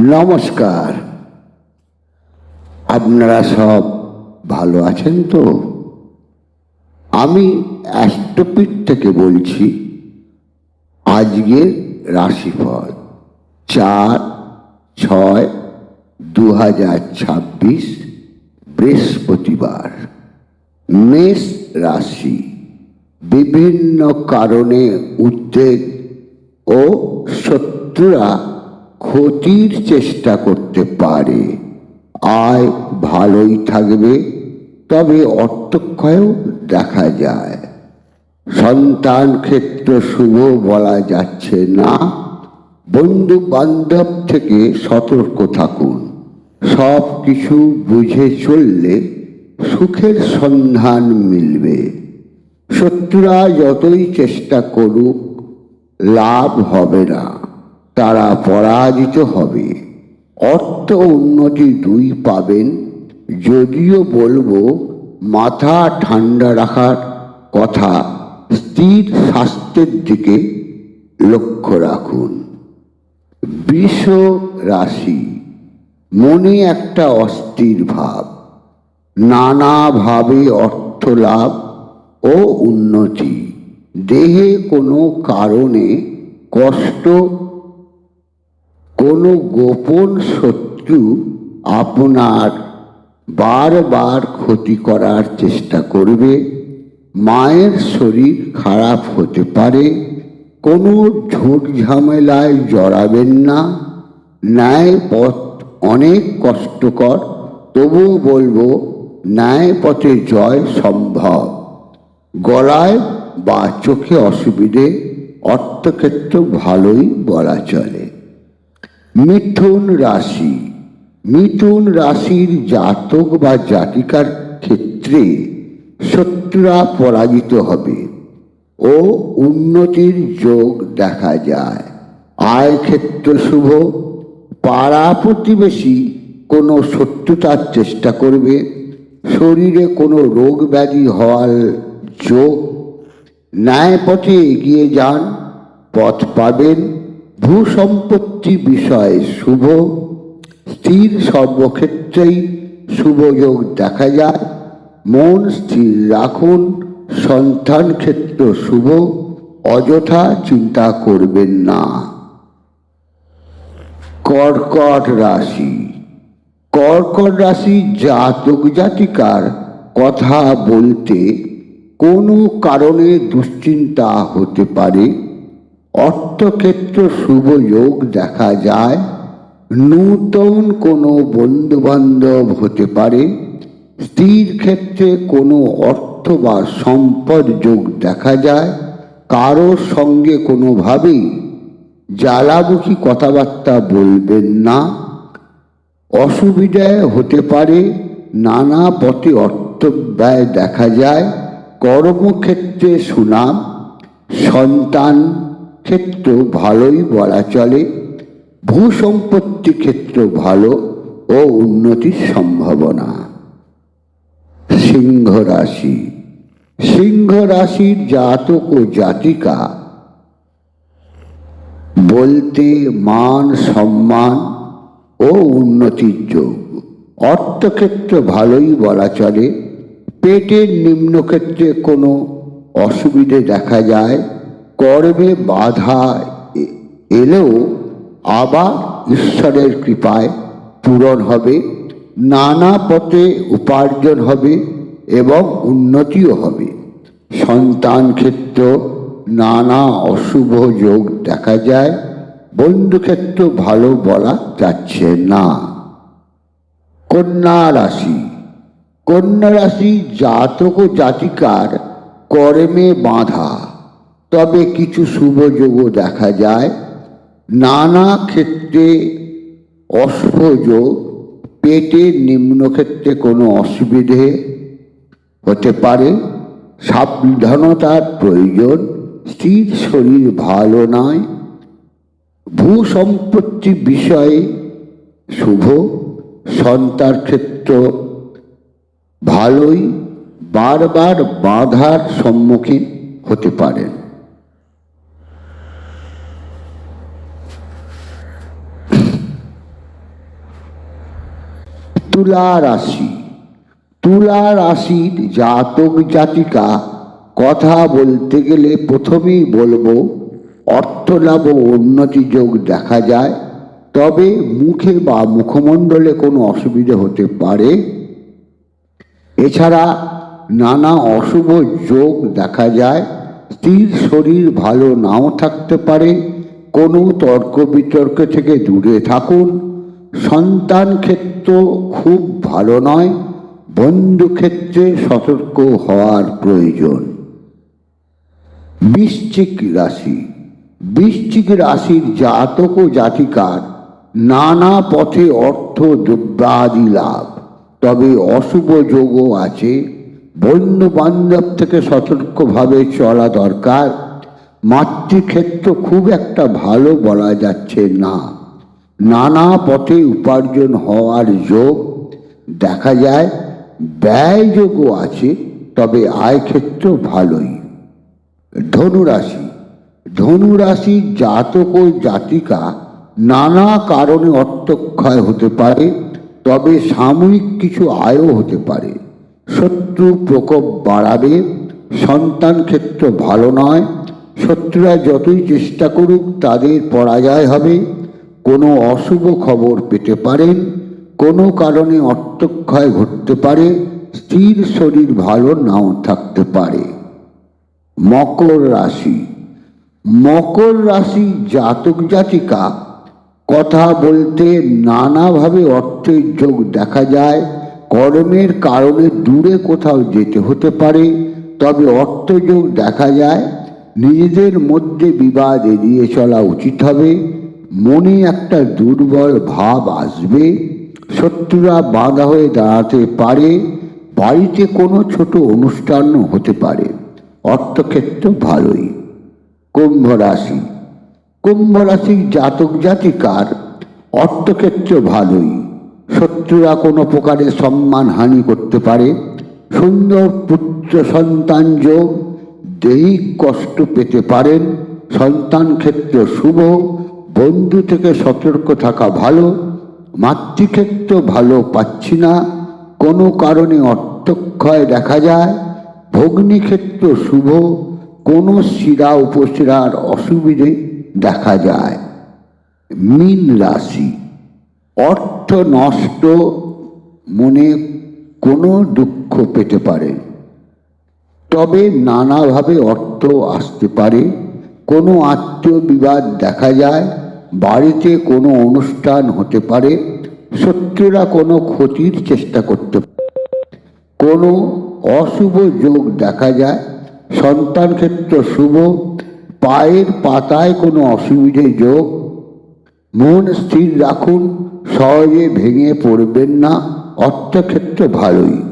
নমস্কার। আপনারা সব ভালো আছেন তো? আমি অ্যাস্ট্রোপিট থেকে বলছি। আজকের রাশিফল 4/6/2026 বৃহস্পতিবার। মেষ রাশি। বিভিন্ন কারণে উদ্বেগ ও শত্রুরা ক্ষতির চেষ্টা করতে পারে। আয় ভালোই থাকবে, তবে অর্থক্ষয়ও দেখা যায়। সন্তান ক্ষেত্র শুভ বলা যাচ্ছে না। বন্ধু বান্ধব থেকে সতর্ক থাকুন। সব কিছু বুঝে চললে সুখের সন্ধান মিলবে। শত্রুরা যতই চেষ্টা করুক, লাভ হবে না, তারা পরাজিত হবে। অর্থ উন্নতি দুই পাবেন। যদিও বলবো মাথা ঠান্ডা রাখার কথা, স্থির স্বাস্থ্যের দিকে লক্ষ্য রাখুন। বৃষ রাশি। মনে একটা অস্থির ভাব, নানাভাবে অর্থ লাভ ও উন্নতি। দেহে কোনো কারণে কষ্ট, কোনো গোপন শত্রু আপনার বারবার ক্ষতি করার চেষ্টা করবে। মায়ের শরীর খারাপ হতে পারে। কোনো ঝুট ঝামেলায় জড়াবেন না। ন্যায় পথ অনেক কষ্টকর, তবুও বলবো ন্যায় পথে জয় সম্ভব। গলায় বা চোখে অসুবিধে, অর্থক্ষেত্র ভালোই বলা চলে। মিথুন রাশি। মিথুন রাশির জাতক বা জাতিকার ক্ষেত্রে শত্রুরা পরাজিত হবে ও উন্নতির যোগ দেখা যায়। আয় ক্ষেত্র শুভ। পাড়া প্রতিবেশী কোনো শত্রুতার চেষ্টা করবে। শরীরে কোনো রোগ ব্যাধি হওয়ার যোগ। ন্যায় পথে এগিয়ে যান, পথ পাবেন। ভূসম্পত্তি বিষয়ে শুভ। স্থির সর্বক্ষেত্রেই শুভ যোগ দেখা যায়। মন স্থির রাখুন। সন্তান ক্ষেত্র শুভ। অযথা চিন্তা করবেন না। কর্কট রাশি। কর্কট রাশি জাতক জাতিকার কথা বলতে কোনো কারণে দুশ্চিন্তা হতে পারে। অর্থক্ষেত্র শুভ যোগ দেখা যায়। নূতন কোনো বন্ধু বান্ধব হতে পারে। স্থির ক্ষেত্রে কোনো অর্থ বা সম্পদ যোগ দেখা যায়। কারোর সঙ্গে কোনোভাবেই জ্বালামুখী কথাবার্তা বলবেন না। অসুবিধায় হতে পারে। নানা পথে অর্থ ব্যয় দেখা যায়। কর্মক্ষেত্রে সুনাম। সন্তান ক্ষেত্র ভালোই বলা চলে। ভূসম্পত্তি ক্ষেত্র ভালো ও উন্নতির সম্ভাবনা। সিংহ রাশি। সিংহ রাশির জাতক ও জাতিকা বলতে মান সম্মান ও উন্নতির যোগ। অর্থক্ষেত্র ভালোই বলা চলে। পেটের নিম্নক্ষেত্রে কোনো অসুবিধে দেখা যায়। কর্মে বাধা এলেও আবার ঈশ্বরের কৃপায় পূরণ হবে। নানা পথে উপার্জন হবে এবং উন্নতিও হবে। সন্তান ক্ষেত্র নানা অশুভ যোগ দেখা যায়। বন্ধুক্ষেত্র ভালো বলা যাচ্ছে না। কন্যা রাশি। কন্যা রাশি জাতক ও জাতিকার কর্মে বাধা, তবে কিছু শুভ যোগও দেখা যায়। নানা ক্ষেত্রে অশুভ যোগ। পেটের নিম্নক্ষেত্রে কোনো অসুবিধে হতে পারে। সাবধানতার প্রয়োজন। স্থির শরীর ভালো নয়। ভূসম্পত্তি বিষয়ে শুভ। সন্তান ক্ষেত্র ভালোই, বারবার বাধার সম্মুখীন হতে পারেন। তুলা রাশি। তুলা রাশির জাতক জাতিকা কথা বলতে গেলে প্রথমেই বলবো অর্থলাভ ও উন্নতি যোগ দেখা যায়, তবে মুখে বা মুখমণ্ডলে কোনো অসুবিধা হতে পারে। এছাড়া নানা অশুভ যোগ দেখা যায়। স্ত্রীর শরীর ভালো নাও থাকতে পারে। কোনো তর্ক বিতর্ক থেকে দূরে থাকুন। সন্তান ক্ষেত্র খুব ভালো নয়। বন্ধু ক্ষেত্রে সতর্ক হওয়ার প্রয়োজন। বৃশ্চিক রাশি। বৃশ্চিক রাশির জাতক ও জাতিকার নানা পথে অর্থ দ্রব্যাদি লাভ, তবে অশুভ যোগও আছে। বন্ধু বান্ধব থেকে সতর্কভাবে চলা দরকার। মাতৃক্ষেত্র খুব একটা ভালো বলা যাচ্ছে না। নানা পথে উপার্জন হওয়ার যোগ দেখা যায়। ব্যয় যোগও আছে, তবে আয় ক্ষেত্র ভালোই। ধনুরাশি। ধনুরাশির জাতক ও জাতিকা নানা কারণে অর্থক্ষয় হতে পারে, তবে সাময়িক কিছু আয়ও হতে পারে। শত্রু প্রকোপ বাড়াবে। সন্তান ক্ষেত্র ভালো নয়। শত্রুরা যতই চেষ্টা করুক তাদের পরাজয় হবে। কোনো অশুভ খবর পেতে পারেন। কোনো কারণে অর্থক্ষয় ঘটতে পারে। স্ত্রীর শরীর ভালো নাও থাকতে পারে। মকর রাশি। মকর রাশি জাতক জাতিকা কথা বলতে নানাভাবে অর্থের যোগ দেখা যায়। কর্মের কারণে দূরে কোথাও যেতে হতে পারে, তবে অর্থযোগ দেখা যায়। নিজেদের মধ্যে বিবাদ এড়িয়ে চলা উচিত হবে। মনে একটা দুর্বল ভাব আসবে। শত্রুরা বাধা হয়ে দাঁড়াতে পারে। বাড়িতে কোনো ছোট অনুষ্ঠানও হতে পারে। অর্থক্ষেত্র ভালোই। কুম্ভ রাশি। কুম্ভ রাশির জাতক জাতিকার অর্থক্ষেত্র ভালোই। শত্রুরা কোনো প্রকারে সম্মানহানি করতে পারে। সুন্দর পুত্র সন্তান যোগ। দৈহিক কষ্ট পেতে পারেন। সন্তান ক্ষেত্র শুভ। বন্ধু থেকে সতর্ক থাকা ভালো। মাতৃক্ষেত্র ভালো পাচ্ছি না। কোনো কারণে অর্থক্ষয় দেখা যায়। ভগ্নী ক্ষেত্র শুভ। কোনো শিরা উপশিরার অসুবিধে দেখা যায়। মীন রাশি। অর্থ নষ্ট, মনে কোনো দুঃখ পেতে পারেন, তবে নানাভাবে অর্থ আসতে পারে। কোনো আত্মীয় বিবাদ দেখা যায়। বাড়িতে কোনো অনুষ্ঠান হতে পারে। শত্রুরা কোনো ক্ষতির চেষ্টা করতে পারে। কোনো অশুভ যোগ দেখা যায়। সন্তান ক্ষেত্র শুভ। পায়ের পাতায় কোনো অসুবিধে যোগ। মন স্থির রাখুন, সহজে ভেঙে পড়বেন না। অর্থক্ষেত্র ভালোই।